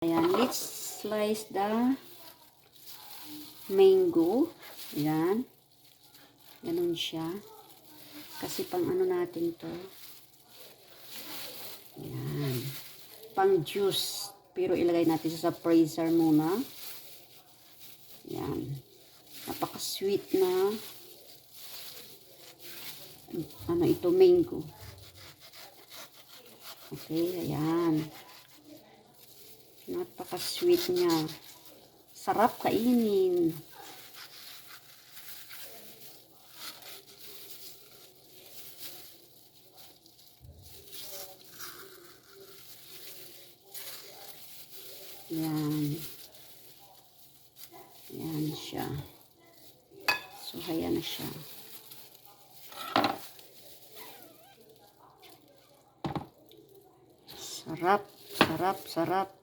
Ayan, let's slice the mango. Ayan. Ganun siya. Kasi pang ano natin to. Ayan. Pang juice. Pero ilagay natin sa freezer muna. Ayan. Napaka-sweet na ano ito, mango. Okay, ayan. Napaka-sweet niya. Sarap kainin. Ayan. Ayan siya. So, ayan na siya. Sarap, sarap, sarap.